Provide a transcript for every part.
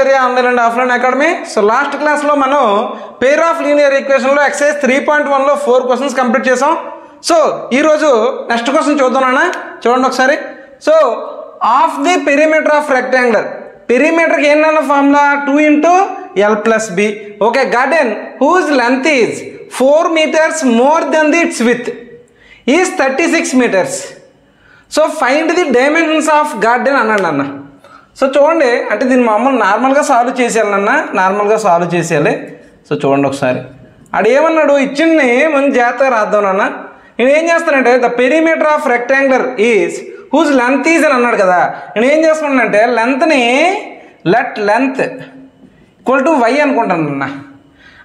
Acharya online and offline academy. So last క్లాస్లో మనం pair of linear ఈక్వేషన్లో exercise 3.1లో 4 క్వశ్చన్స్ కంప్లీట్ చేసాం. సో ఈరోజు నెక్స్ట్ క్వశ్చన్ చూద్దాం అన్న, చూడండి ఒకసారి. So half the perimeter of rectangular, పెరిమీటర్కి ఏంటన్న formula 2 × L + B. Okay, garden whose length is 4 meters more than the its width is 36 meters. So find the dimensions of garden అన్నాడు అన్న. So చూడండి, అంటే దీన్ని మామూలు నార్మల్గా సాల్వ్ చేసేయాలన్న, నార్మల్గా సాల్వ్ చేసేయాలి. సో చూడండి ఒకసారి, ఆడు ఏమన్నాడు, ఇచ్చింది మనం జాగ్రత్తగా రాద్దాం అన్న. నేను ఏం చేస్తానంటే the perimeter of rectangular is whose length is అని అన్నాడు కదా. నేను ఏం చేస్తున్నానంటే లెంత్ని లెంత్ ఈక్వల్ టు y అనుకుంటాను అన్న.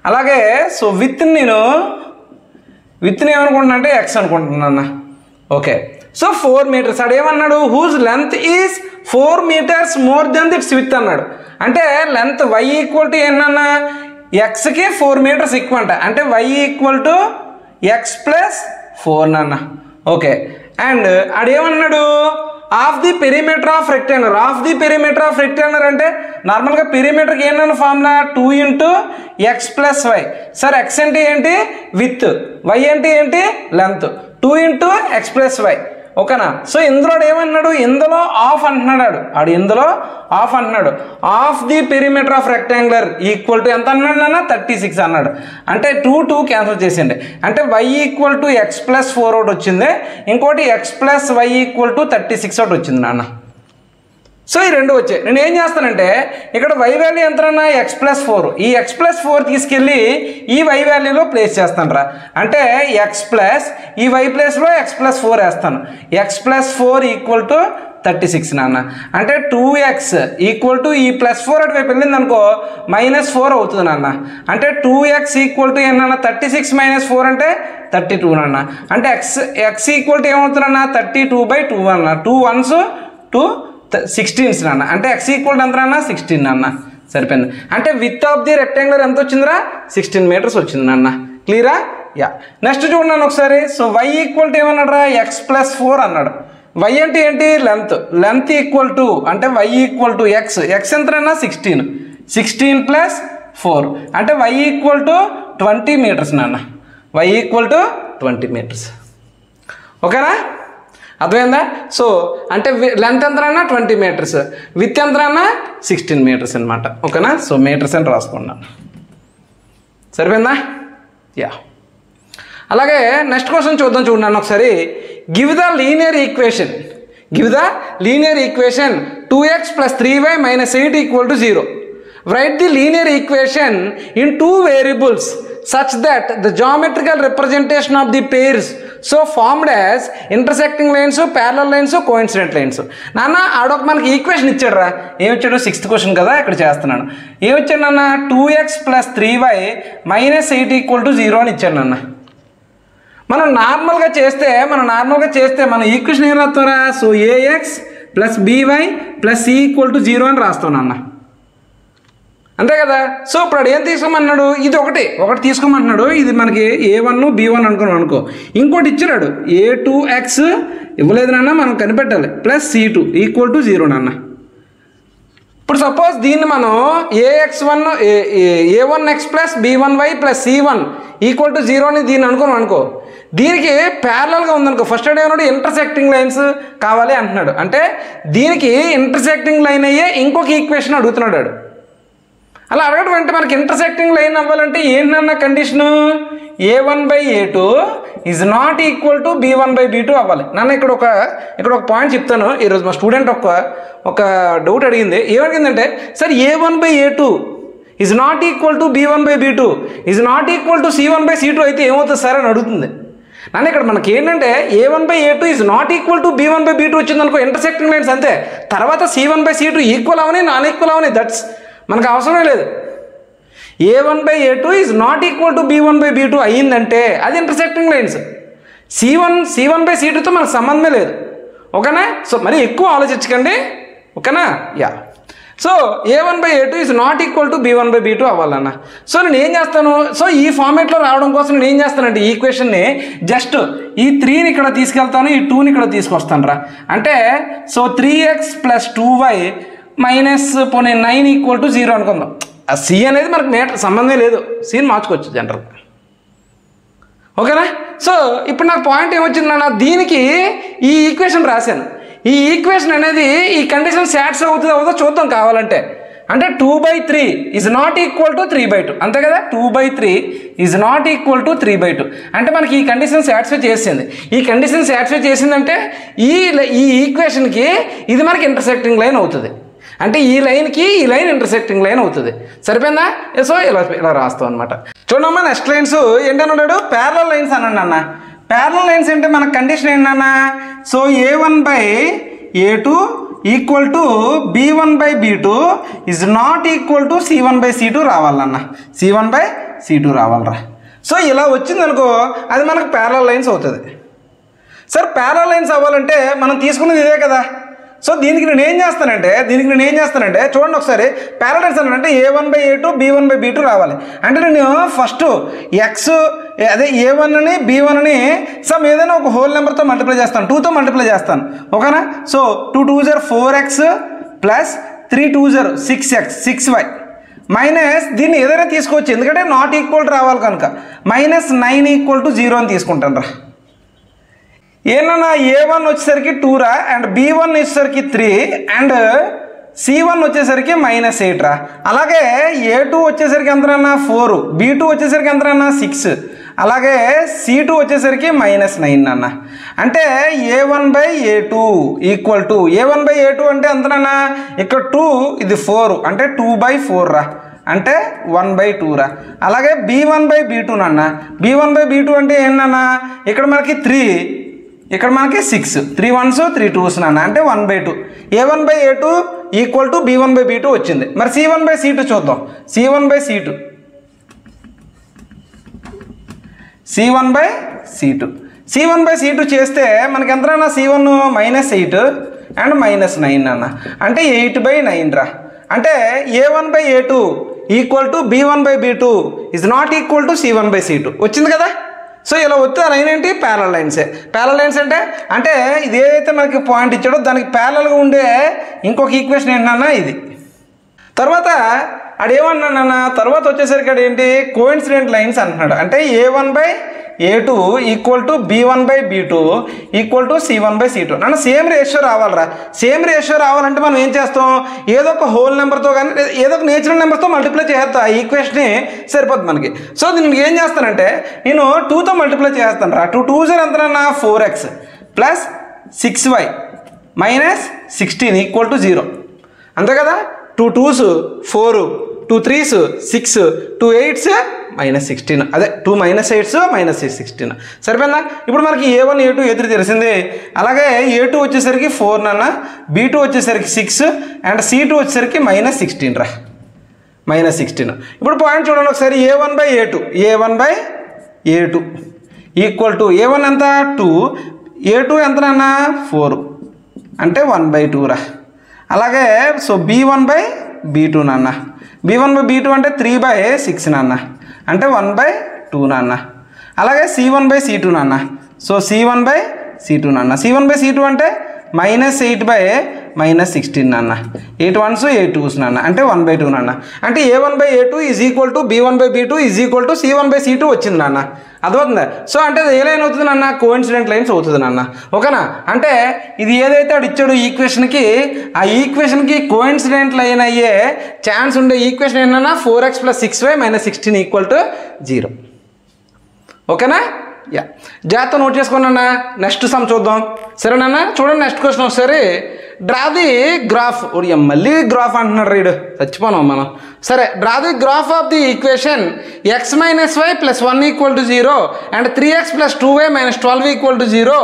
అలాగే సో విత్ని ఏమనుకుంటున్నా అంటే x అనుకుంటున్నాను అన్న. ఓకే, సో 4 meters అడు ఏమన్నాడు, whose length is 4 meters more than its width అన్నాడు. అంటే లెంత్ y ఈక్వల్ టు ఏంటన్నా, ఎక్స్కి 4 meters ఎక్కువ అంట, అంటే y ఈక్వల్ టు x + 4 అన్న. ఓకే, అండ్ అడేమన్నాడు half the perimeter of rectangular. Half the perimeter of rectangular అంటే నార్మల్గా పెరిమీటర్కి ఏంటన్న formula 2 × x + y. Sir x అంటే ఏంటి, విత్, y అంటే ఏంటి, లెంత్. 2 × x + y. ఓకేనా. సో ఇందులో ఏమన్నాడు, ఇందులో ఆఫ్ అంటున్నాడు ఆడు, ఇందులో ఆఫ్ అంటున్నాడు. Half the perimeter of rectangular equal to ఎంత అన్నాడు అన్న, 36 అన్నాడు. అంటే 2 క్యాన్సిల్ చేసిండి, అంటే y ఈక్వల్ టు x + 4 ఒకటి వచ్చింది, ఇంకోటి x + y ఈక్వల్ టు 36 ఒకటి వచ్చింది నాన్న. సో ఈ రెండు వచ్చాయి. నేను ఏం చేస్తానంటే ఇక్కడ y వాల్యూ ఎంతన్నా, x + 4. ఈ x + 4 తీసుకెళ్ళి ఈ y వాల్యూలో ప్లేస్ చేస్తాను రా. అంటే x ప్లస్ ఈ y ప్లేస్లో x + 4 వేస్తాను. x + 4 ఈక్వల్ టు 36 నాన్న. అంటే 2x ఈక్వల్ టు ఈ +4 అటువైపు వెళ్ళింది అనుకో -4 అవుతుంది నాన్న. అంటే 2x ఈక్వల్ టు ఏంటన్నా, 36 - 4 అంటే 32 నాన్న. అంటే x ఈక్వల్ టు ఏమవుతుందన్నా, 32/2 అన్న. 2 1s 2 16 నాన్న. అంటే x ఈక్వల్ టు ఎంత అన్న, 16 అన్న. సరిపోయింది. అంటే విత్ ఆఫ్ ది రెక్టాంగులర్ ఎంత వచ్చిందిరా, 16 meters వచ్చింది నాన్న. క్లియరా? యా. నెక్స్ట్ చూడండి ఒకసారి. సో y ఈక్వల్ టు ఏమన్నాడు రా, x + 4 అన్నాడు. y అంటే ఏంటి, లెంత్ ఈక్వల్ టు, అంటే y ఈక్వల్ టు x ఎంతన్నా, 16 + 4 అంటే y ఈక్వల్ టు 20 meters నాన్న. y equal to 20 meters. ఓకేనా, అర్థమైందా? సో అంటే లెంత్ ఎంతనా, 20 meters, విత్ ఎంతనా, 16 meters అనమాట. ఓకేనా. సో మీటర్స్ అని రాసుకున్నాను. సరిపోయిందా? యా. అలాగే నెక్స్ట్ క్వశ్చన్ చూద్దాం, చూడండి ఒకసారి. Give the linear equation 2x + 3y - 8 = 0. Write the linear equation in 2 variables such that the geometrical representation of the pairs so formed as intersecting lines, parallel lines, coincident lines. నాన్న ఆడొక మనకి equation ఇచ్చాడు రా. ఏమిచ్చాడు, 6th question కదా, ఇక్కడ చేస్తున్నాను. ఏమిచ్చాడు నాన్న, 2x + 3y - 8 = 0 అని ఇచ్చాడు నాన్న. మనం నార్మల్గా చేస్తే మన ఈక్వేషన్ ఏం రాస్తారా, సో ax + by + c = 0 అని రాస్తాం నాన్న. అంతే కదా. సో ఇప్పుడు ఏం తీసుకోమన్నాడు, ఇది ఒకటి తీసుకోమంటున్నాడు. ఇది మనకి a1 b1 అనుకో. ఇంకోటి ఇచ్చినాడు a2x ఇవ్వలేదు నాన్న, మనం కనిపెట్టాలి, + c2 = 0 నాన్న. ఇప్పుడు సపోజ్ దీన్ని మనం a1x + b1y + c1 = 0 అని దీన్ని అనుకో. దీనికి ప్యారలల్గా ఉందనుకో. ఫస్ట్ ఏమన్నాడు, ఇంటర్సెక్టింగ్ లైన్స్ కావాలి అంటున్నాడు. అంటే దీనికి ఇంటర్సెక్టింగ్ లైన్ అయ్యే ఇంకొక ఈక్వేషన్ అడుగుతున్నాడు. అలా అడగడం అంటే మనకి ఇంటర్సెక్టింగ్ లైన్ అవ్వాలంటే ఏంటన్న condition, a1/a2 is not equal to b1/b2 అవ్వాలి నాన్న. ఇక్కడ ఒక పాయింట్ చెప్తాను. ఈరోజు మా స్టూడెంట్ ఒక డౌట్ అడిగింది. ఏమడిగిందంటే, sir a1/a2 is not equal to b1/b2 is not equal to c1/c2 అయితే ఏమవుతుంది సార్ అని అడుగుతుంది నాన్న. ఇక్కడ మనకి ఏంటంటే a1/a2 is not equal to b1/b2 వచ్చిందనుకో, ఇంటర్సెక్టింగ్ లైన్స్ అంతే. తర్వాత c1/c2 equal Avani non equal Avani, that's మనకు అవసరం లేదు. a1/a2 is not equal to b1/b2 అయ్యిందంటే అది ఇంటర్సెక్టింగ్ లైన్స్. c1/c2తో మనకు సంబంధమే లేదు. ఓకేనా. సో మరి ఎక్కువ ఆలోచించకండి. ఓకేనా. Yeah. So a1/a2 is not equal to b1/b2 అవ్వాలన్న. సో నేను ఏం చేస్తాను, సో ఈ ఫార్మేట్లో రావడం కోసం నేను ఏం చేస్తానంటే ఈ ఈక్వేషన్ని జస్ట్ ఈ 3ని ఇక్కడ తీసుకెళ్తాను, ఈ 2ని ఇక్కడ తీసుకొస్తాను రా. అంటే సో 3x + 2y మైనస్ పోనీ 9 = 0 అనుకుందాం. ఆ సి అనేది మనకు మీటర్ సంబంధం లేదు, సిని మార్చుకోవచ్చు జనరల్. ఓకేనా? సో ఇప్పుడు నాకు పాయింట్ ఏమొచ్చిందన్న, దీనికి ఈ ఈక్వేషన్ రాశాను. ఈ ఈక్వేషన్ అనేది ఈ కండిషన్ సాటిస్ఫై అవుతుందో చూద్దాం కావాలంటే. అంటే 2/3 ఈజ్ నాట్ ఈక్వల్ టు 3/2 అంతే కదా. 2/3 ఈజ్ నాట్ ఈక్వల్ టు 3/2 అంటే మనకి ఈ కండిషన్ సాటిస్ఫై చేసింది. ఈ కండిషన్ సాటిస్ఫై చేసిందంటే ఈ ఈక్వేషన్కి ఇది మనకి ఇంటర్సెక్టింగ్ లైన్ అవుతుంది. అంటే ఈ లైన్కి ఈ లైన్ ఇంటర్సెక్టింగ్ లైన్ అవుతుంది. సరిపోయిందా? సో ఇలా రాస్తాం అనమాట. చూడమ్మా నెక్స్ట్ లైన్స్ ఏంటన్నాడు, ప్యారలల్ లైన్స్ అనండి అన్న. ప్యారలల్ లైన్స్ అంటే మన కండిషన్ ఏంటన్న, so A1/A2 equal to B1/B2 is not equal to C1/C2 రావాలన్న. C1/C2 రావాలరా. సో ఇలా వచ్చింది అనుకో, అది మనకు ప్యారలల్ లైన్స్ అవుతుంది. సార్ ప్యారలల్ లైన్స్ అవ్వాలంటే మనం తీసుకున్నది ఇదే కదా. సో దీనికి నేను ఏం చేస్తానంటే చూడండి ఒకసారి, ప్యారలల్ లైన్స్ అంటే A1/A2 B1/B2 రావాలి. అంటే నేను ఫస్ట్ A1ని B1ని సమ్ ఏదైనా ఒక హోల్ నెంబర్తో మల్టిప్లై చేస్తాను, 2తో మల్టిప్లై చేస్తాను. ఓకేనా? So 2 2s are 4x plus 3 2s are 6x 6y minus దీన్ని ఏదైనా తీసుకోవచ్చు, ఎందుకంటే నాట్ ఈక్వల్ రావాలి కనుక -9 = 0 అని తీసుకుంటాను రా. ఏమన్నా A1 వచ్చేసరికి 2 రా, అండ్ B1 వచ్చేసరికి 3 అండ్ C1 వచ్చేసరికి -8 రా. అలాగే A2 వచ్చేసరికి ఎంతనన్నా 4, B2 వచ్చేసరికి ఎంతనన్నా 6, అలాగే C2 వచ్చేసరికి -9 అన్న. అంటే A1/A2 ఈక్వల్ టు A1/A2 అంటే ఎంతనన్నా ఇక్కడ 2 ఇది 4 అంటే 2/4 రా, అంటే 1/2 రా. అలాగే B1/B2 నన్న, B1/B2 అంటే ఏంటన్నా ఇక్కడ మనకి 3 ఇక్కడ మనకి 6 3 1s 3 2s నాన్న, అంటే 1/2. A1/A2 ఈక్వల్ టు B1/B2 వచ్చింది. మరి C1/C2 చూద్దాం. C1/C2 చేస్తే మనకి ఎంతనా C1 -8 అండ్ -9 అన్న, అంటే 8/9 రా. అంటే A1/A2 equal to B1/B2 is not equal to C1/C2 వచ్చింది కదా. సో ఇలా వస్తే లైన్ ఏంటి, ప్యారలల్ లైన్సే. ప్యారలల్ లైన్స్ అంటే ఇది ఏదైతే మనకి పాయింట్ ఇచ్చాడో దానికి ప్యారలల్గా ఉండే ఇంకొక ఈక్వేషన్ ఏంటన్నా ఇది. తర్వాత అదేమన్నానన్న, తర్వాత వచ్చేసరికి అదేంటి కోఇన్సిడెంట్ లైన్స్ అంటున్నాడు. అంటే A1/A2 equal to B1/B2 equal to C1/C2 నన్ను సేమ్ రేషియో రావాలరా. సేమ్ రేషియో రావాలంటే మనం ఏం చేస్తాం, ఏదో ఒక హోల్ నెంబర్తో కానీ ఏదో ఒక నేచురల్ నెంబర్తో మల్టిప్లై చేస్తా, ఈ ఈక్వేషన్ని సరిపోతుంది మనకి. సో దీనికి ఏం చేస్తానంటే నేను 2తో మల్టిప్లై చేస్తాను రా. 2 2s ఎంతనన్నా 4x plus 6y minus 16 equal to 0 అంతే కదా. 2 2s 4, 2 3s 6, 2 8s -16 అదే 2 -8s -16 సరిపోయిందా. ఇప్పుడు మనకి A1 A2 A3 తెలిసిందే. అలాగే A2 వచ్చేసరికి 4 నాన్న, B2 వచ్చేసరికి 6 అండ్ C2 వచ్చేసరికి -16 రా, -16. ఇప్పుడు పాయింట్ చూడండి ఒకసారి, A1/A2 ఈక్వల్ టు A1 ఎంత 2, A2 ఎంత నాన్న 4 అంటే 1/2 రా. అలాగే సో B1/B2 నాన్న, B1/B2 అంటే 3/6 నాన్న, అంటే 1/2 నాన్న. అలాగే C1/C2 నాన్న, సో C1/C2 నాన్న, C1/C2 అంటే -8/-16 నాన్న, 8 1s 8 2s నాన్న, అంటే 1/2 నాన్న. అంటే A1/A2 is equal to B1/B2 is equal to C1/C2 వచ్చింది నాన్న. అర్థమవుతుందా? సో అంటే ఏ లైన్ అవుతుంది నాన్న, కోఇన్సిడెంట్ లైన్స్ అవుతుంది నాన్న. ఓకేనా? అంటే ఇది ఏదైతే ఆడు ఇచ్చాడు ఈక్వేషన్కి, ఆ ఈక్వేషన్కి కోఇన్సిడెంట్ లైన్ అయ్యే ఛాన్స్ ఉండే ఈక్వేషన్ ఏంటన్నా 4x + 6y -16 ఈక్వల్ టు 0. ఓకేనా? యా, జాగ్రత్త నోట్ చేసుకోండి. నెక్స్ట్ సమ్ చూద్దాం సరేనా. చూడండి నెక్స్ట్ క్వశ్చన్ ఒకసారి. డ్రా ది గ్రాఫ్, మళ్ళీ గ్రాఫ్ అంటున్నాడు రీడు, చచ్చిపోనాం మనం. సరే, draw the graph of the equation x - y + 1 = 0 and 3x + 2y - 12 = 0.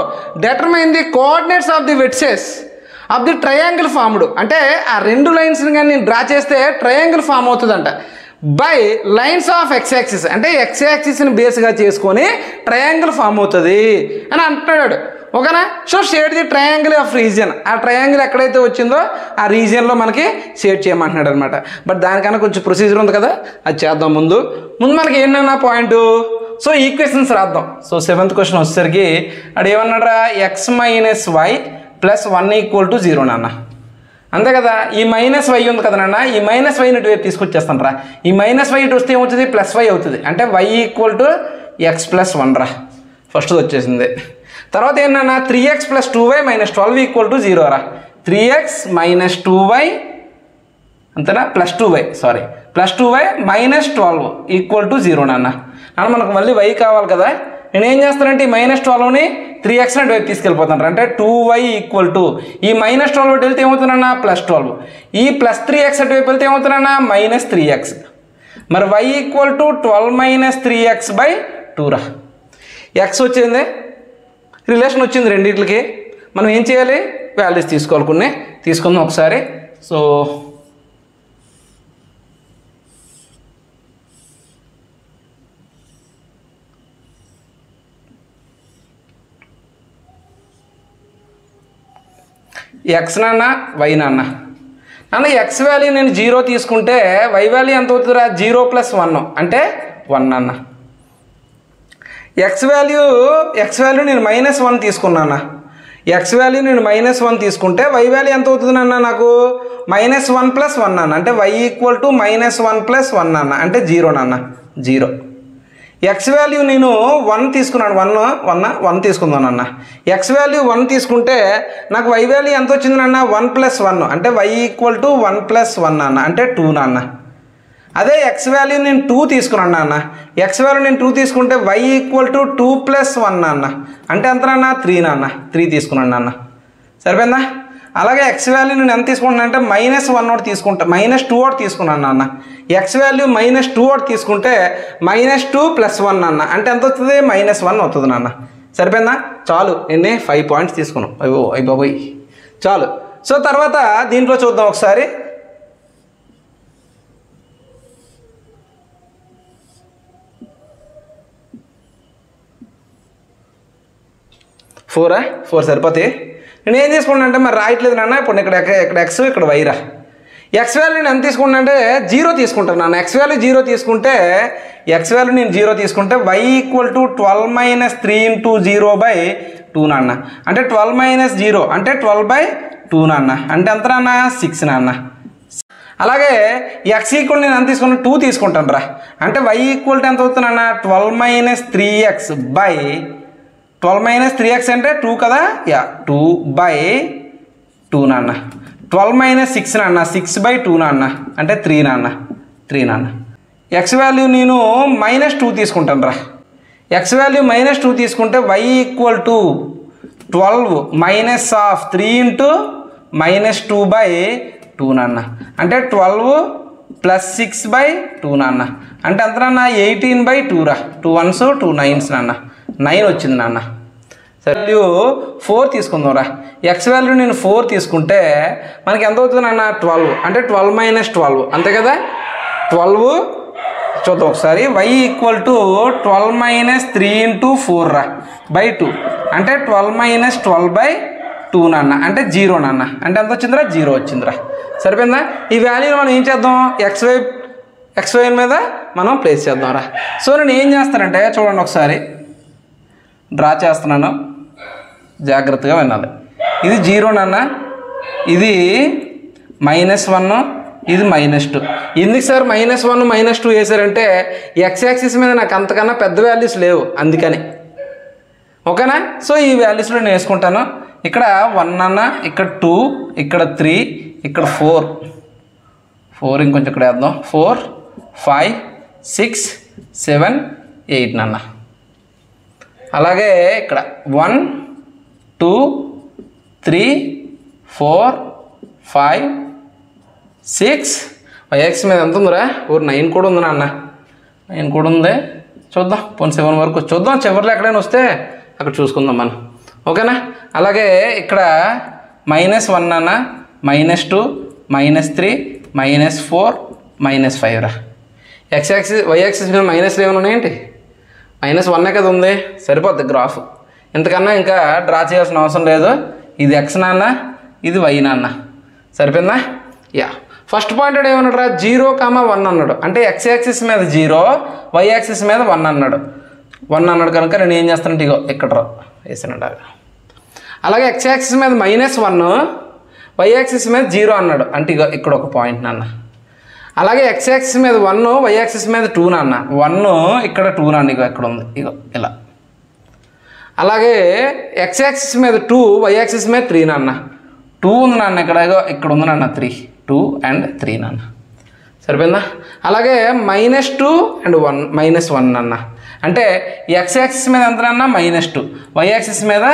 డెటర్మైన్ the coordinates of the vertices of the triangle formed. అంటే ఆ రెండు లైన్స్ని కానీ నేను డ్రా చేస్తే ట్రయాంగిల్ ఫామ్ అవుతుందంట. By lines of x axis, అంటే x యాక్సిస్ని బేస్గా చేసుకొని ట్రయాంగిల్ ఫామ్ అవుతుంది అని అంటున్నాడు. ఓకేనా? So shade the triangle of region, ఆ ట్రయాంగిల్ ఎక్కడైతే వచ్చిందో ఆ రీజియన్లో మనకి షేడ్ చేయమంటున్నాడు అనమాట. బట్ దానికన్నా కొంచెం ప్రొసీజర్ ఉంది కదా, అది చేద్దాం. ముందు మనకి ఏంటన్నా పాయింట్, సో ఈక్వేషన్స్ రాద్దాం. సో 7th క్వశ్చన్ వచ్చేసరికి అడు ఏమన్నాడు రా, x - y + 1 = 0 నాన్న. అంతే కదా. ఈ మైనస్ వై ఉంది కదా నాన్న, ఈ మైనస్ వైని ఇటు తీసుకొచ్చేస్తాను రా. ఈ మైనస్ వై ఇటు వస్తే ఏమవుతుంది, ప్లస్ వై అవుతుంది. అంటే y equal to x plus 1 రా. ఫస్ట్ వచ్చేసింది. తర్వాత ఏంటన్నా 3x + 2y - 12 = 0 రా. 3x - 2y అంతేనా, ప్లస్ 2y -12 = 0 నాన్న. మనకు మళ్ళీ y కావాలి కదా. నేను ఏం చేస్తానంటే ఈ -12ని 3x వైపు తీసుకెళ్ళిపోతాను. అంటే 2y = ఈ -12 వెళ్తే ఏమవుతుందన్నా +12, ఈ +3x వైపు వెళ్తే ఏమవుతుందన్నా -3x. మరి y = 12 - 3x/2 రా. x వచ్చింది, రిలేషన్ వచ్చింది రెండింటికి. మనం ఏం చేయాలి, వాల్యూస్ తీసుకోవాలి, కొన్ని తీసుకుందాం ఒకసారి. సో ఎక్స్ నాన్న, వై నాన్న. ఎక్స్ వాల్యూ నేను 0 తీసుకుంటే వై వాల్యూ ఎంత అవుతుందిరా, 0 + 1 అంటే 1 అన్న. ఎక్స్ వాల్యూ నేను -1 తీసుకున్నాను. ఎక్స్ వాల్యూ నేను -1 తీసుకుంటే వై వాల్యూ ఎంత అవుతుంది నాన్న, నాకు -1 + 1 అన్న. అంటే వై = -1 + 1 అన్న, అంటే 0 నాన్న, 0. ఎక్స్ వాల్యూ నేను 1 తీసుకున్నాను, 1 తీసుకుందాను అన్న. ఎక్స్ వాల్యూ 1 తీసుకుంటే నాకు వై వాల్యూ ఎంత వచ్చింది నాన్న, 1 + 1 అంటే వై = 1 + 1 అన్న, అంటే 2 నాన్న. అదే ఎక్స్ వాల్యూ నేను 2 తీసుకున్నాను నాన్న. ఎక్స్ వాల్యూ నేను 2 తీసుకుంటే వై = 2 + 1 నాన్న, అంటే ఎంత నాన్న, 3 నాన్న. 3 తీసుకున్నాను నాన్న, సరిపోయిందా. అలాగే ఎక్స్ వాల్యూ నేను ఎంత తీసుకుంటున్నాను అంటే -1 ఒకటి తీసుకుంటా, -2 ఒకటి తీసుకున్నాను నాన్న. ఎక్స్ వాల్యూ -2 ఒకటి తీసుకుంటే -2 + 1 నాన్న, అంటే ఎంత వస్తుంది, -1 అవుతుంది నాన్న. సరిపోయిందా. చాలు, ఎన్ని 5 పాయింట్స్ తీసుకున్నాం. అయిపోయి చాలు. సో తర్వాత దీంట్లో చూద్దాం ఒకసారి. ఫోర్ సరిపోతాయి. నేను ఏం తీసుకున్నాను అంటే మరి రాయట్లేదు నాన్న. ఇప్పుడు ఇక్కడ ఎక్స్, ఇక్కడ వైరా. ఎక్స్ వాల్యూ నేను ఎంత తీసుకున్నాను అంటే 0 తీసుకుంటాను నాన్న. ఎక్స్ వాల్యూ 0 తీసుకుంటే వై = 12 - 3 × 0/2 నాన్న. అంటే 12 - 0 అంటే 12/2 నాన్న, అంటే ఎంత నాన్న, 6 నాన్న. అలాగే ఎక్స్ ఈక్వల్ నేను ఎంత తీసుకున్నాను, 2 తీసుకుంటాను రా. అంటే వై = ఎంత అవుతుంది నాన్న, 12 - 3x/12 - 3x అంటే 2 కదా, 2/2 నాన్న. 12 - 6 నాన్న, 6/2 నాన్న, అంటే 3 నాన్న, 3 నాన్న. ఎక్స్ వాల్యూ నేను -2 తీసుకుంటాను రా. ఎక్స్ వాల్యూ -2 తీసుకుంటే వై = 12 - 3 × -2/2 నాన్న, అంటే 12 + 6/2 నాన్న, అంటే ఎంత నాన్న, 18/2 రా. 2 1s 2 9s నాన్న, 9 వచ్చింది నాన్న. వాల్యూ 4 తీసుకుందాం రా. ఎక్స్ వాల్యూ నేను 4 తీసుకుంటే మనకి ఎంత అవుతుంది నాన్న, 12 అంటే 12 - 12 అంతే కదా. 12 చూద్దాం ఒకసారి. వై = 12 - 3 × 4 రా /2 అంటే 12 - 12/2 నాన్న, అంటే 0 నాన్న, అంటే ఎంత వచ్చిందిరా, 0 వచ్చిందిరా. సరిపోయిందా. ఈ వాల్యూని మనం ఏం చేద్దాం, ఎక్స్ వై మీద మనం ప్లేస్ చేద్దాం రా. సో నేను ఏం చేస్తానంటే చూడండి ఒకసారి, డ్రా చేస్తున్నాను, జాగ్రత్తగా వినాలి. ఇది 0 నాన్న, ఇది -1, ఇది -2. ఎందుకు సార్ -1 -2 వేసారంటే ఎక్స్ యాక్సిస్ మీద నాకు అంతకన్నా పెద్ద వాల్యూస్ లేవు, అందుకని. ఓకేనా. సో ఈ వాల్యూస్లో నేను వేసుకుంటాను. ఇక్కడ 1 అన్న, ఇక్కడ 2, ఇక్కడ 3, ఇక్కడ 4 ఇంకొంచెం ఇక్కడ వేద్దాం. 4 5 6 7 8 నాన్న. అలాగే ఇక్కడ 1 2 3 4 5 6 వైఎక్స్ మీద ఎంత ఉందిరా, 9 కూడా ఉంది నాన్న, 9 కూడా ఉంది. చూద్దాం, పోనీ 7 వరకు చూద్దాం, చివరిలో ఎక్కడైనా వస్తే అక్కడ చూసుకుందాం మనం. ఓకేనా. అలాగే ఇక్కడ -1 అన్న, -2 -3 -4 -5 రా. ఎక్స్ యాక్సిస్ వై యాక్సిస్ మీద మైనస్లు ఏమైనా ఉన్నాయేంటి, -1 కదా ఉంది, సరిపోద్ది గ్రాఫ్. ఇంతకన్నా ఇంకా డ్రా చేయాల్సిన అవసరం లేదు. ఇది ఎక్స్ నాన్న, ఇది వై నాన్న, సరిపోయిందా. ఫస్ట్ పాయింట్ ఏమన్నాడు రా, 0, 1 అన్నాడు. అంటే ఎక్స్ యాక్సిస్ మీద 0, వై యాక్సిస్ మీద 1 అన్నాడు. 1 అన్నాడు కనుక నేను ఏం చేస్తానంటే ఇగో ఇక్కడ వేసానంట. అలాగే ఎక్స్ యాక్సిస్ మీద -1, వై యాక్సిస్ మీద 0 అన్నాడు, అంటే ఇక ఇక్కడ ఒక పాయింట్ నాన్న. అలాగే ఎక్స్ యాక్సిస్ మీద 1, వై యాక్సిస్ మీద 2 నాన్న. 1 ఇక్కడ 2 నాన్న, ఇగో ఇక్కడ ఉంది, ఇగో ఇలా. అలాగే ఎక్స్ యాక్సిస్ మీద 2, వై యాక్సిస్ మీద 3 నాన్న. 2 ఉంది నాన్న ఇక్కడ, ఇగో ఇక్కడ ఉంది నాన్న 3, 2 and 3 నాన్న. సరిపోయిందా? అలాగే -2 and 1, -1 నాన్న. అంటే ఎక్స్ యాక్సిస్ మీద ఎంత నాన్న? -2, వై యాక్సిస్ మీద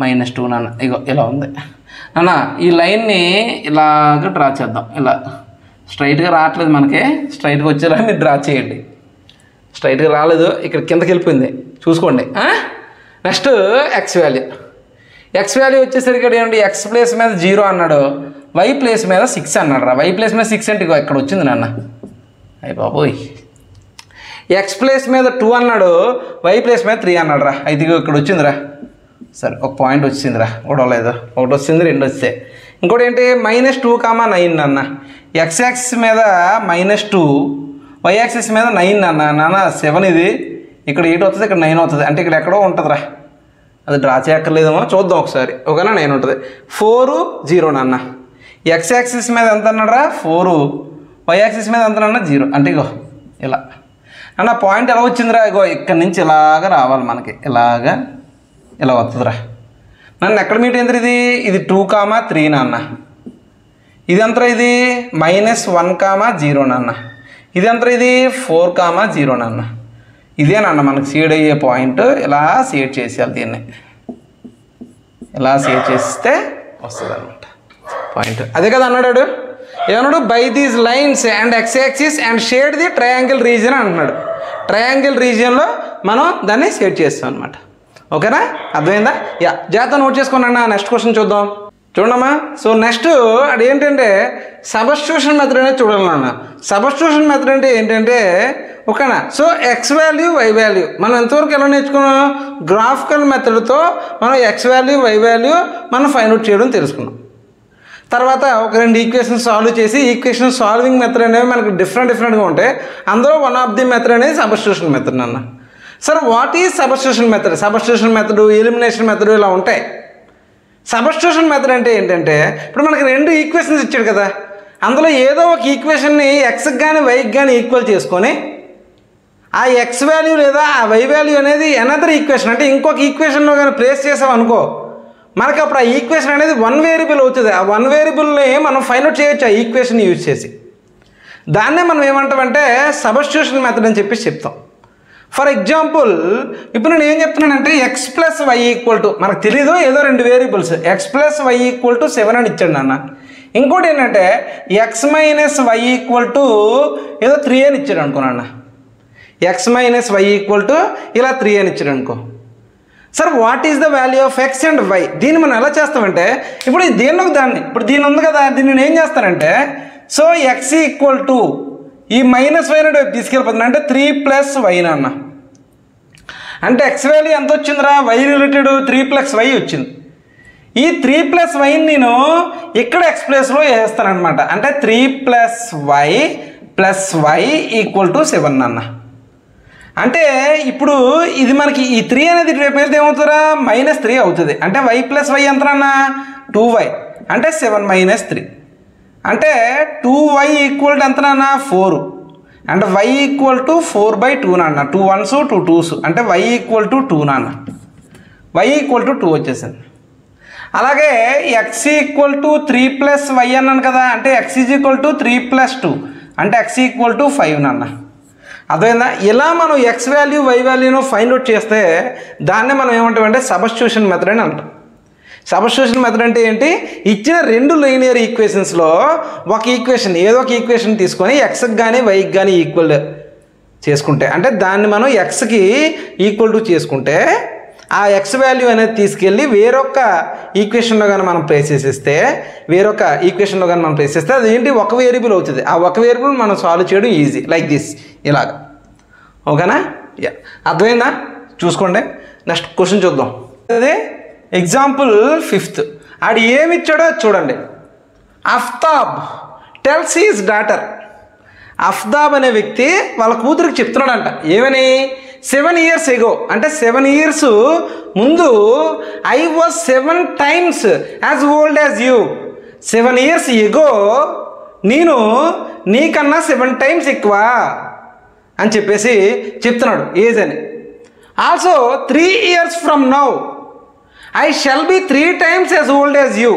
-2 నాన్న. ఇగో ఇలా ఉంది నాన్న. ఈ లైన్ని ఇలాగ డ్రా చేద్దాం. ఇలా స్ట్రైట్గా రావట్లేదు మనకి, స్ట్రైట్గా వచ్చేలా మీరు డ్రా చేయండి. స్ట్రైట్గా రాలేదు, ఇక్కడ కిందకి వెళ్ళిపోయింది చూసుకోండి. Next X value. X value వచ్చేసరికి ఏంటంటే ఎక్స్ ప్లేస్ మీద 0 అన్నాడు, వై ప్లేస్ మీద 6 అన్నాడు రా. వై ప్లేస్ మీద 6 అంటే ఇక్కడ వచ్చింది నాన్న. అయ్యి బాబోయ్. ఎక్స్ ప్లేస్ మీద 2 అన్నాడు, వై ప్లేస్ మీద 3 అన్నాడు రా. అయితే ఇక్కడ వచ్చిందిరా. సరే ఒక పాయింట్ వచ్చిందిరా, గొడవలేదు. ఒకటి వచ్చింది, 2 వస్తాయి. ఇంకోటి ఏంటి? -2, 9 అన్న. ఎక్స్ యాక్సిస్ మీద -2, వై యాక్సిస్ మీద 9 అన్న. నాన్న 7 ఇది, ఇక్కడ 8 అవుతుంది, ఇక్కడ 9 అవుతుంది, అంటే ఇక్కడ ఎక్కడో ఉంటుందిరా. అది డ్రా చేయక్కర్లేదేమో, చూద్దాం ఒకసారి. ఓకేనా? 9 ఉంటుంది. 4, 0 నాన్న. ఎక్స్ యాక్సిస్ మీద ఎంత అన్నాడు రా? 4, వై యాక్సిస్ మీద ఎంత అన్నా? 0, అంటే ఇగో ఇలా. అన్న పాయింట్ ఎలా వచ్చిందిరా? ఇగో ఇక్కడ నుంచి ఇలాగ రావాలి మనకి, ఇలాగా ఇలా వస్తుందిరా. నన్ను ఎక్కడ మీట్ అయింది ఇది? ఇది 2, 3 నాన్న. ఇది ఎంత? ఇది -1, 0 నాన్న. ఇది ఎంత? ఇది 4, 0 నాన్న. ఇదే నాన్న మనకు సీడ్ అయ్యే పాయింట్. ఇలా సీడ్ చేసేయాలి దీన్ని, ఇలా సీడ్ చేస్తే వస్తుంది అనమాట పాయింట్. అదే కదా అన్నాడు. ఏమన్నాడు? By these lines and X axis and shade the triangle region అంటున్నాడు. ట్రయాంగిల్ రీజియన్లో మనం దాన్ని షేడ్ చేస్తాం అనమాట. ఓకేనా? అర్థమైందా? యా, జాగ్రత్త నోట్ చేసుకున్నా. నెక్స్ట్ క్వశ్చన్ చూద్దాం. చూడమ్మా. సో నెక్స్ట్ అది ఏంటంటే సబ్స్టిట్యూషన్ మెథడ్ అనేది చూడాలన్న. సబ్స్టిట్యూషన్ మెథడ్ అంటే ఏంటంటే, ఓకేనా? So x value, y value మనం ఎంతవరకు ఎలా నేర్చుకున్నాం? గ్రాఫికల్ మెథడ్తో మనం ఎక్స్ వాల్యూ, వై వాల్యూ మనం ఫైండ్ అవుట్ చేయడం తెలుసుకున్నాం. తర్వాత ఒక 2 ఈక్వేషన్స్ సాల్వ్ చేసి, ఈక్వేషన్ సాల్వింగ్ మెథడ్ అనేవి మనకు డిఫరెంట్గా ఉంటాయి. అందులో వన్ ఆఫ్ ది మెథడ్ అనేది సబ్స్టిట్యూషన్ మెథడ్ అన్న. Sir what is substitution method? Substitution method, elimination method ఇలా ఉంటాయి. సబ్స్టిట్యూషన్ మెథడ్ అంటే ఏంటంటే, ఇప్పుడు మనకి 2 ఈక్వేషన్స్ ఇచ్చాడు కదా, అందులో ఏదో ఒక ఈక్వేషన్ని ఎక్స్కి కానీ వైకి కానీ ఈక్వల్ చేసుకొని ఆ ఎక్స్ వాల్యూ లేదా ఆ వై వాల్యూ అనేది అనదర్ ఈక్వేషన్ అంటే ఇంకొక ఈక్వేషన్లో కానీ ప్లేస్ చేసాం అనుకో, మనకి అప్పుడు ఆ ఈక్వేషన్ అనేది 1 వేరియబుల్ అవుతుంది. ఆ 1 వేరియబుల్ని మనం ఫైండ్ అవుట్ చేయొచ్చు ఆ ఈక్వేషన్ యూజ్ చేసి. దాన్నే మనం ఏమంటామంటే సబ్స్టిట్యూషన్ మెథడ్ అని చెప్పి చెప్తాం. ఫర్ ఎగ్జాంపుల్ ఇప్పుడు నేను ఏం చెప్తున్నానంటే x + y = మనకు తెలీదు, ఏదో 2 వేరియబుల్స్ x + y = 7 అని ఇచ్చాడు నాన్న. ఇంకోటి ఏంటంటే x - y = ఏదో 3 అని ఇచ్చాడు అనుకో నాన్న. x - y = ఇలా 3 అని ఇచ్చాడు అనుకో. Sir what is the value of x and y? దీన్ని మనం ఎలా చేస్తామంటే, ఇప్పుడు దీన్ని ఇప్పుడు దీని ఉంది కదా, దీన్ని నేను ఏం చేస్తానంటే, సో x = ఈ -y తీసుకెళ్ళిపోతున్నా అంటే 3 + y నాన్న. అంటే x వాల్యూ ఎంత వచ్చిందిరా? y రిలేటెడ్ 3 + y వచ్చింది. ఈ 3 + y నేను ఇక్కడ x ప్లేస్లో వేస్తానమాట. అంటే 3 + y = 7 నాన్న. అంటే ఇప్పుడు ఇది మనకి ఈ 3 అనేది రేపు వెళ్తే ఏమవుతుందా? -3 అవుతుంది. అంటే y + y ఎంత నాన్న? 2y. అంటే 7 - 3 అంటే 2y = ఎంత నాన్న? 4. అంటే y = 4/2 నాన్న. 2 1s 2 2s అంటే y = 2 నాన్న. y = 2 వచ్చేసింది. అలాగే x = 3 + y అన్నాను కదా, అంటే x = 3 + 2 అంటే x = 5 నాన్న. అదేనా? ఇలా మనం x వాల్యూ, y వాల్యూను ఫైండ్ అవుట్ చేస్తే దాన్నే మనం ఏమంటామంటే సబ్స్టిట్యూషన్ మెథడ్ అని అంటాం. సబ్స్టిట్యూషన్ మెథడ్ అంటే ఏంటి? ఇచ్చిన 2 లీనియర్ ఈక్వేషన్స్లో ఒక ఈక్వేషన్, ఏదో ఒక ఈక్వేషన్ తీసుకొని ఎక్స్కి కానీ వైకి కానీ ఈక్వల్ చేసుకుంటే, అంటే దాన్ని మనం ఎక్స్కి ఈక్వల్ టు చేసుకుంటే ఆ ఎక్స్ వాల్యూ అనేది తీసుకెళ్ళి వేరొక ఈక్వేషన్లో కానీ మనం ప్లేస్ చేసేస్తే, అది ఏంటి? ఒక వేరియబుల్ అవుతుంది. ఆ ఒక వేరియబుల్ మనం సాల్వ్ చేయడం ఈజీ, లైక్ దిస్, ఇలాగ. ఓకేనా? యా, అర్థమైందా? చూసుకోండి. నెక్స్ట్ క్వశ్చన్ చూద్దాం. అదే ఎగ్జాంపుల్ 5th. ఆడు ఏమి ఇచ్చాడో చూడండి. Aftab tells his daughter. Aftab అనే వ్యక్తి వాళ్ళ కూతురికి చెప్తున్నాడంట. ఏమని? 7 years ago అంటే 7 years ముందు I was 7 times as old as you. 7 years ఎగో నేను నీకన్నా 7 times ఎక్కువ అని చెప్పేసి చెప్తున్నాడు ఏజ్ అని. Also 3 years from now I shall be 3 times as old as you.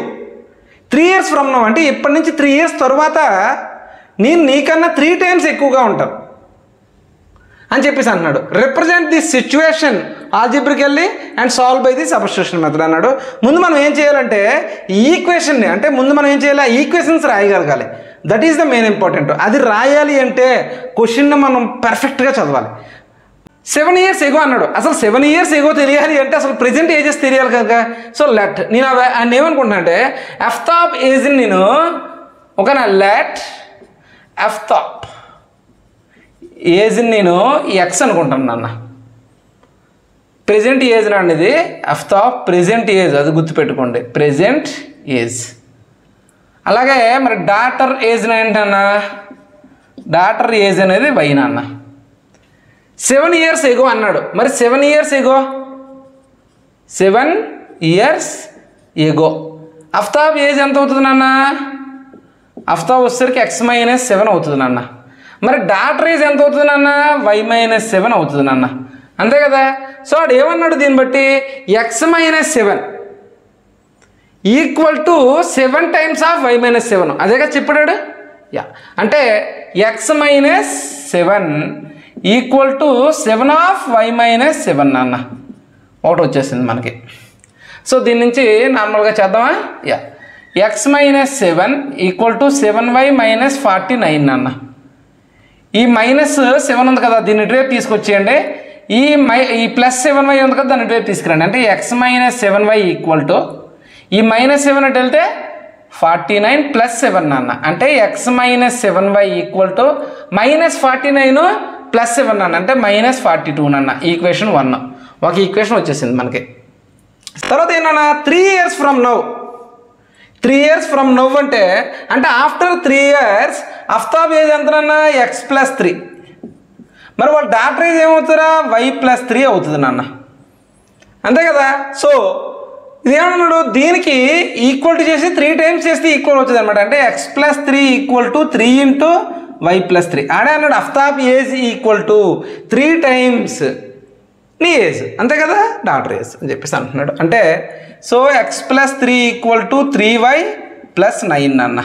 3 years from now అంటే ఇప్పటి నుంచి 3 years తర్వాత నేను నీకన్నా 3 times ఎక్కువగా ఉంటాను అని చెప్పేసి అంటున్నాడు. Represent this situation algebraically and solve by the substitution method అన్నాడు. ముందు మనం ఏం చేయాలంటే ఈ ఈక్వేషన్ని అంటే ముందు మనం ఏం చేయాలి, ఈక్వేషన్స్ రాయగలగాలి. That is the main important. అది రాయాలి అంటే క్వశ్చన్ని మనం పర్ఫెక్ట్గా చదవాలి. 7 years ఎగో అన్నాడు. అసలు 7 years ఎగో తెలియాలి అంటే అసలు ప్రెజెంట్ ఏజెస్ తెలియాలి కదా. సో లెట్ నేను ఆయన ఏమనుకుంటున్నా అంటే ఎఫ్తాప్ ఏజ్ని నేను ఓకేనా లెట్ ఎఫ్తాప్ ఏజ్ని నేను ఎక్స్ అనుకుంటాను నాన్న. ప్రెజెంట్ ఏజ్ అనేది ఎఫ్తాప్ ప్రెజెంట్ ఏజ్, అది గుర్తుపెట్టుకోండి, ప్రెజెంట్ ఏజ్. అలాగే మరి డాటర్ ఏజ్ ఏంటన్నా, డాటర్ ఏజ్ అనేది వై నాన్న. 7 years ఎగో అన్నాడు. మరి 7 years ఎగో 7 years ఎగో అఫ్తాబ్ ఏజ్ ఎంత అవుతుంది నాన్న, అఫ్తాబ్ వచ్చేసరికి x-7 అవుతుంది నాన్న. మరి డాటర్ ఏజ్ ఎంత అవుతుంది నాన్న, y-7 అవుతుంది నాన్న, అంతే కదా. సో వాడు ఏమన్నాడు దీన్ని బట్టి x-7 equal to 7 times of y-7 అదేగా చెప్పాడు. యా అంటే x-7 equal to 7 of y-7 నాన్న ఒకటి వచ్చేసింది మనకి. సో దీని నుంచి నార్మల్గా చేద్దామా. Yeah x-7 equal to 7y-49 నాన్న. ఈ -7 ఉంది కదా దీన్ని ఇటువైపు తీసుకొచ్చేయండి. ఈ ప్లస్ 7y ఉంది కదా దాన్ని ఇటువైపు తీసుకురండి. అంటే x-7y ఈక్వల్ టు ఈ -7 అటు వెళ్తే 49 + 7 నాన్న. అంటే x-7y ఈక్వల్ టు -49 + 7 నాన్న అంటే -42 నాన్న. ఈక్వేషన్ 1 ఒక ఈక్వేషన్ వచ్చేసింది మనకి. తర్వాత ఏంటన్నా 3 years from now 3 years from now అంటే ఆఫ్టర్ 3 years అఫ్తాబ్ ఏజ్ ఎంతనన్నా x+3. మరి వాళ్ళ డాటర్ ఏజ్ ఏమవుతుందా y+3 అవుతుంది నాన్న, అంతే కదా. సో ఇదేమన్నాడు దీనికి ఈక్వల్ టు చేసి 3 times చేస్తే ఈక్వల్ అవుతుంది అనమాట. అంటే x+3 ఈక్వల్ టు 3 × y+3. ఆడే అన్నాడు Aftab age equal to 3 times నీ ఏజ్, అంతే కదా, డాటర్ ఏజ్ అని చెప్పేసి అంటున్నాడు. అంటే so x+3 equal to 3y + 9 అన్న.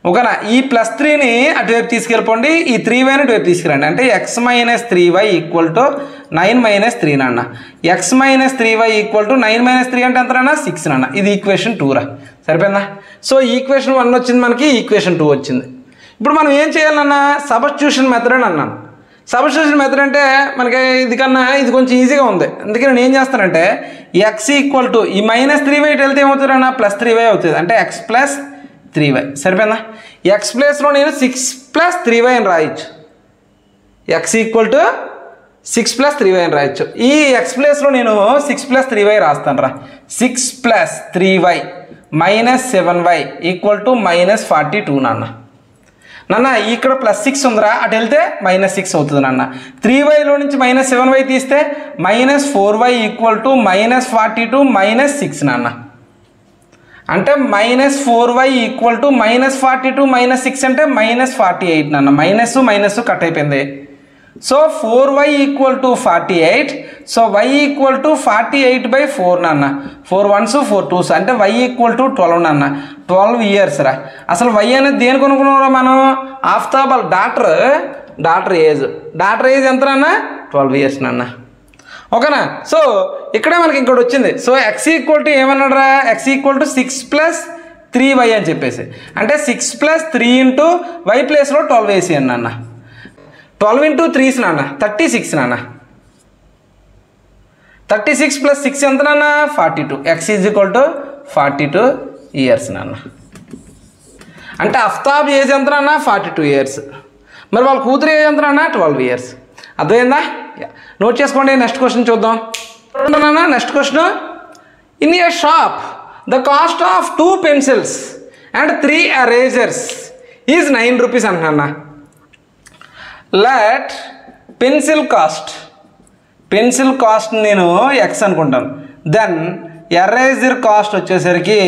ఓకేనా. ఈ +3ని అటువైపు తీసుకెళ్ళిపోండి, ఈ 3yని అటువైపు తీసుకురండి. అంటే x-3y ఈక్వల్ టు 9 - 3 నాన్న. x-3y ఈక్వల్ టు 9 - 3 అంటే ఎంతనా 6 నాన్న. ఇది ఈక్వేషన్ 2 రా, సరిపోయిందా. సో ఈక్వేషన్ 1 వచ్చింది మనకి, ఈక్వేషన్ 2 వచ్చింది. ఇప్పుడు మనం ఏం చేయాలన్నా సబ్స్టిట్యూషన్ మెథడ్ అని అన్నాను. సబ్స్టిట్యూషన్ మెథడ్ అంటే మనకి ఇది కన్నా ఇది కొంచెం ఈజీగా ఉంది. అందుకే నేను ఏం చేస్తానంటే x ఈక్వల్ టు ఈ -3y వెళ్తే ఏమవుతుంది అన్న +3y అవుతుంది. అంటే x+3y సరిపోయిందా. x ప్లేస్లో నేను 6 + 3y అని రాయొచ్చు. x ఈక్వల్ టు 6 + 3y అని రాయొచ్చు. ఈ x ప్లేస్లో నేను 6 + 3y రాస్తాను రా. 6 + 3y -7y ఈక్వల్ టు -42 నాన్న. నాన్న ఇక్కడ +6 ఉందిరా, అటు వెళ్తే -6 అవుతుంది నాన్న. 3yలో నుంచి -7y తీస్తే -4y ఈక్వల్ టు -42 -6 నాన్న. అంటే -4y ఈక్వల్ టు -42 -6 అంటే -48 నాన్న. మైనస్ కట్ అయిపోయింది. So 4y equal to 48. So y equal to 48/4 నాన్న. 4 1s 4 2s అంటే y ఈక్వల్ టు 12 నాన్న. 12 years రా. అసలు y అనేది దేనికి అనుకున్నారా మనం, ఆఫ్తాబ్ డాటర్ ఏజ్ ఎంత నాన్న 12 years నాన్న. ఓకేనా. సో ఇక్కడే మనకి ఇంకోటి వచ్చింది. సో x ఈక్వల్ టు ఏమన్నాడు రా, x ఈక్వల్ టు 6 + 3y అని చెప్పేసి. అంటే 6 + 3 × y ప్లేస్లో 12 వేసి నాన్న. 12 × 3 నాన్న 36 నాన్న. 36 + 6 ఎంత నాన్న 42. x ఈక్వల్ టు 42 years నాన్న. అంటే అఫ్తాబ్ ఏజ్ ఎంత నాన్న 42 years. మరి వాళ్ళ కూతురు ఏజ్ ఎంత నాన్న 12 years. అర్థమైందా. నోట్ చేసుకోండి. నెక్స్ట్ క్వశ్చన్ చూద్దాం నాన్న. Next question, in a shop the cost of 2 pencils and 3 erasers is 9 rupees అంటున్నా. లెట్ పెన్సిల్ కాస్ట్ నేను x అనుకుంటాను. దెన్ ఎరేజర్ కాస్ట్ వచ్చేసరికి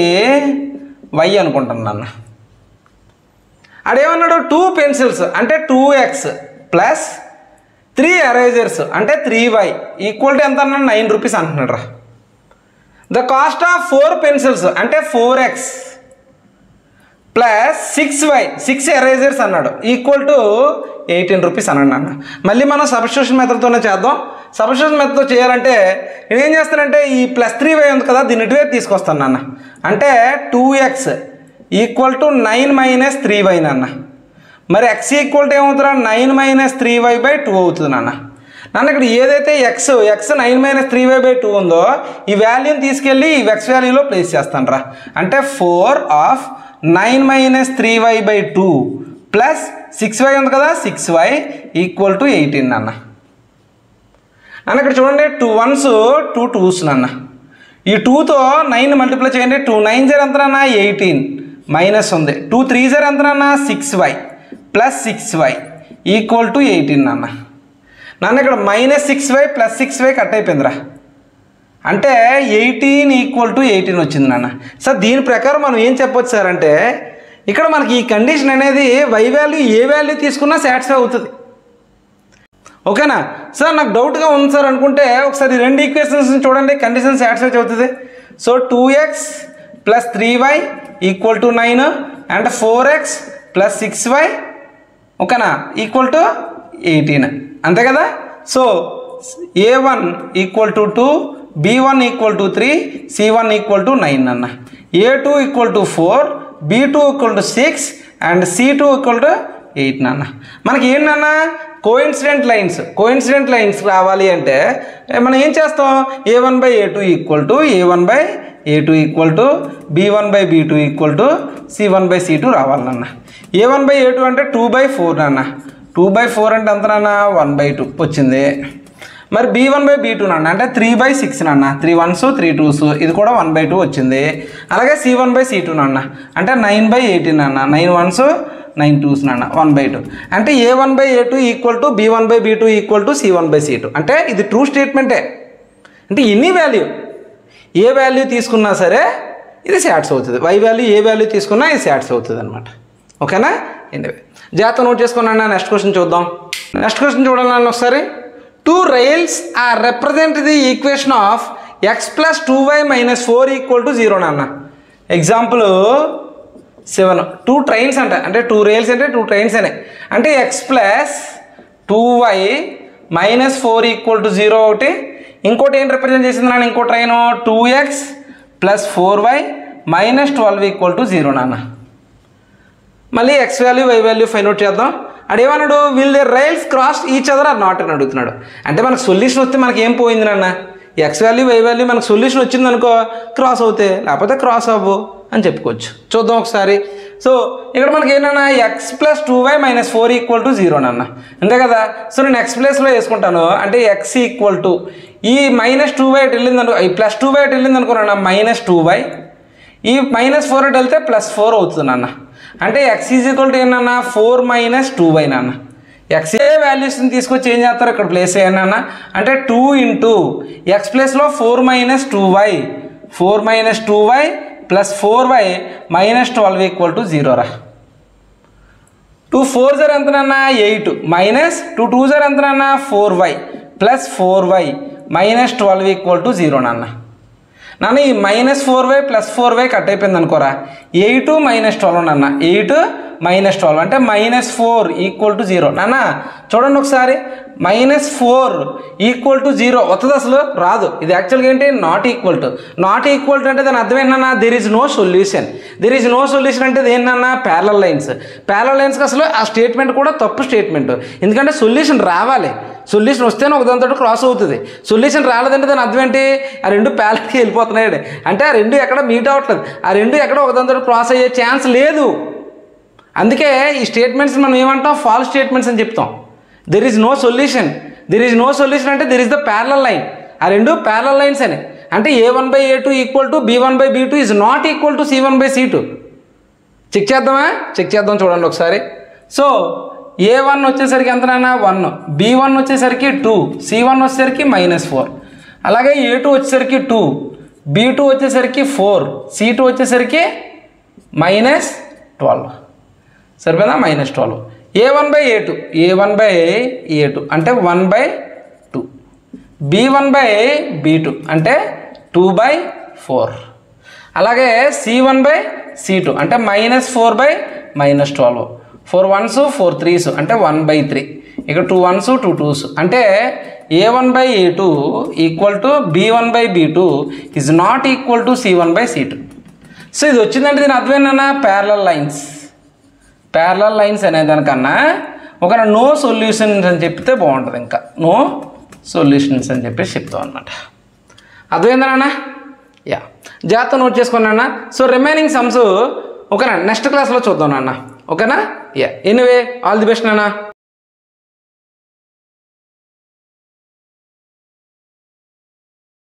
వై అనుకుంటాను నాన్న. అదేమన్నాడు 2 పెన్సిల్స్ అంటే 2x ప్లస్ 3 ఎరేజర్స్ అంటే 3y ఈక్వల్ టు ఎంత అన్నా 9 రూపీస్ అంటున్నాడు రా. ద కాస్ట్ ఆఫ్ 4 పెన్సిల్స్ అంటే 4x ప్లస్ 6y 6 ఎరేజర్స్ అన్నాడు ఈక్వల్ టు 18 రూపీస్ అన్నాడు అన్న. మళ్ళీ మనం సబ్స్టిట్యూషన్ మెథడ్తోనే చేద్దాం. సబ్స్టిట్యూషన్ మెథడ్తో చేయాలంటే నేనేం చేస్తానంటే ఈ ప్లస్ 3y ఉంది కదా దీన్ని ఇటువైపు తీసుకొస్తాను నాన్న. అంటే 2x equal to 9 minus 3y నాన్న. మరి x ఈక్వల్ టు ఏమవుతుందా 9 మైనస్ 3y బై 2 అవుతుంది నాన్న. నాన్న ఇక్కడ ఏదైతే x 9 మైనస్ 3y బై 2 ఉందో ఈ వాల్యూని తీసుకెళ్ళి ఈ x వాల్యూలో ప్లేస్ చేస్తాను రా. అంటే 4 of 9 minus 3y by 2 plus 6y ఉంది కదా 6y ఈక్వల్ టు 18 నాన్న. నాన్న ఇక్కడ చూడండి 2 1s 2 2s నాన్న. ఈ 2తో 9 మల్టిప్లై చేయండి. 2 9 జర్ ఎంత నాన్న 18 మైనస్ ఉంది. 2 3 జర్ ఎంత నాన్న 6y plus 6y equal to 18 నాన్న. నాన్న ఇక్కడ minus 6y plus 6y cut అయిపోయిందిరా. అంటే 18 ఈక్వల్ టు 18 వచ్చింది నాన్న. సార్ దీని ప్రకారం మనం ఏం చెప్పొచ్చు సార్ అంటే ఇక్కడ మనకి ఈ కండిషన్ అనేది y వాల్యూ ఏ వాల్యూ తీసుకున్నా సాటిస్ఫై అవుతుంది. ఓకేనా సార్? నాకు డౌట్గా ఉంది సార్ అనుకుంటే ఒకసారి రెండు ఈక్వేషన్స్ చూడండి, కండిషన్ సాటిస్ఫై అవుతుంది. So 2x plus 3y equal to 9 and 4x plus 6y ఓకేనా ఈక్వల్ టు 18 అంతే కదా. So a1 equal to 2, b1 equal to 3, c1 equal to 9 అన్న. a2 equal to 4, b2 equal to 6 and c2 equal to 8 నాన్న. మనకి ఏంటన్నా coincident lines రావాలి అంటే మనం ఏం చేస్తాం a1 by a2 equal to a1 by a2 equal to b1 by b2 equal to c1 by c2 రావాలి నాన్న. a1 బై a2 అంటే 2 బై 4 నాన్న. 2 బై 4 అంటే ఎంత నాన్న 1 బై 2 వచ్చింది. మరి b1 బై b2 నాన్న అంటే 3 బై 6 నాన్న. 3 1s 3 2s ఇది కూడా 1 బై 2 వచ్చింది. అలాగే c1 బై c2 నాన్న అంటే 9 బై 18 నాన్న. 9 1s 9 2s నాన్న 1 బై 2 అంటే a1 by a2 equal to b1 by b2 equal to c1 by c2 అంటే ఇది ట్రూ స్టేట్మెంటే. అంటే ఎనీ వాల్యూ ఏ వాల్యూ తీసుకున్నా సరే ఇది సాటిస్ఫై అవుతుంది. y వాల్యూ ఏ వాల్యూ తీసుకున్నా ఇది సాటిస్ఫై అవుతుంది అనమాట. ఓకేనా? ఎనివే జాగ్రత్త నోట్ చేసుకున్నా. నెక్స్ట్ క్వశ్చన్ చూద్దాం. నెక్స్ట్ క్వశ్చన్ చూడాలని ఒకసారి 2 rails are represent the equation of x plus 2y minus 4 equal to 0 నాన్న. ఎగ్జాంపుల్ 7 2 trains అంటే 2 rails అంటే 2 trains అనే అంటే x plus 2y minus 4 equal to 0 ఒకటి. ఇంకోటి ఏం రిప్రజెంట్ చేసింది నాన్న ఇంకో train 2x plus 4y minus 12 equal to 0 నాన్న. మళ్ళీ x value y value find out చేద్దాం. అదేమన్నాడు will the rails cross each other or not అని అడుగుతున్నాడు. అంటే మనకు సొల్యూషన్ వస్తే మనకి ఏం పోయింది నాన్న x వాల్యూ y వాల్యూ మనకు సొల్యూషన్ వచ్చింది అనుకో క్రాస్ అవుతే లేకపోతే క్రాస్ అవ్వు అని చెప్పుకోవచ్చు. చూద్దాం ఒకసారి. సో ఇక్కడ మనకి ఏంటన్నా x plus 2y minus 4 equal to 0 నాన్న అంతే కదా. సో నేను x ప్లేస్లో వేసుకుంటాను అంటే x ఈక్వల్ టు ఈ మైనస్ 2y అటు వెళ్ళింది అనుకో ఈ ప్లస్ 2y అటు వెళ్ళింది అనుకున్నా మైనస్ 2y ఈ మైనస్ 4 అటు వెళ్తే ప్లస్ 4 అవుతుంది నాన్న. అంటే x ఈజ్ ఈక్వల్ టు ఏంటన్నా 4 మైనస్ 2y నాన్న. x ఏ వాల్యూస్ని తీసుకొచ్చి ఏం చేస్తారు ఇక్కడ ప్లేస్ చేయండి అన్న అంటే 2 ఇంటూ x ప్లేస్లో 4 minus 2y 4 minus 2y plus 4y minus 12 equal to 0 రా. 2 4 జర్ ఎంతనన్నా 8 minus 2 2 జర్ ఎంతనన్నా 4y plus 4y minus 12 equal to 0 నాన్న. నాన్న ఈ minus 4y plus 4y cut అయిపోయింది అనుకోరా 8 మైనస్ 12 నాన్న 8 మైనస్ 12 అంటే మైనస్ 4 ఈక్వల్ టు 0 నాన్న. చూడండి ఒకసారి మైనస్ 4 ఈక్వల్ టు 0 వస్తుంది అసలు రాదు. ఇది యాక్చువల్గా ఏంటి నాట్ ఈక్వల్ టు అంటే దాని అర్థం ఏంటన్నా there is no solution. There is no solution అంటే ఏంటన్నా ప్యారలల్ లైన్స్కి అసలు ఆ స్టేట్మెంట్ కూడా తప్పు స్టేట్మెంట్. ఎందుకంటే సొల్యూషన్ రావాలి, సొల్యూషన్ వస్తేనే ఒక దాంతో క్రాస్ అవుతుంది. సొల్యూషన్ రాలేదంటే దాని అర్థం ఏంటి ఆ రెండు ప్యారలల్కి వెళ్ళిపోతున్నాయి అంటే ఆ రెండు ఎక్కడ మీట్ అవ్వట్లేదు, ఆ రెండు ఎక్కడ ఒక దాంతో క్రాస్ అయ్యే ఛాన్స్ లేదు. అందుకే ఈ స్టేట్మెంట్స్ మనం ఏమంటాం ఫాల్స్ స్టేట్మెంట్స్ అని చెప్తాం. దెర్ ఈజ్ నో సొల్యూషన్ అంటే there is the parallel line. ఆ రెండు ప్యారలల్ లైన్స్ అని అంటే a1 by a2 equal to b1 by b2 is not equal to c1 by c2. Check చేద్దాం చూడండి ఒకసారి. సో a1 వచ్చేసరికి ఎంతనన్నా 1, b1 వచ్చేసరికి 2, c1 వచ్చేసరికి మైనస్ 4, అలాగే a2 వచ్చేసరికి 2, b2 వచ్చేసరికి 4, c2 వచ్చేసరికి -12 సరిపోయిందా -12 a1/a2 a1/a2 అంటే 1/2 b1/b2 అంటే 2/4 అలాగే c1/c2 అంటే -4/12 4 1s 4 3s అంటే 1/3 ఇక 2 1s 2 2s అంటే a1/a2 equal to b1/b2 is not equal to c1/c2. So ఇది వచ్చిందంటే దీని అర్థం ఏంటన్నా ప్యారలల్ లైన్స్ అనే దానికన్నా ఒక నో సొల్యూషన్స్ అని చెప్తే బాగుంటుంది. ఇంకా నో సొల్యూషన్స్ అని చెప్పేసి చెప్తాం అన్నమాట. అర్థమైందన్నా? యా జాగ్రత్త నోట్ చేసుకోండి అన్న. సో రిమైనింగ్ సమ్స్ ఓకేనా నెక్స్ట్ క్లాస్లో చూద్దాం అన్న. ఓకేనా? Yeah anyway all the best నాన్న.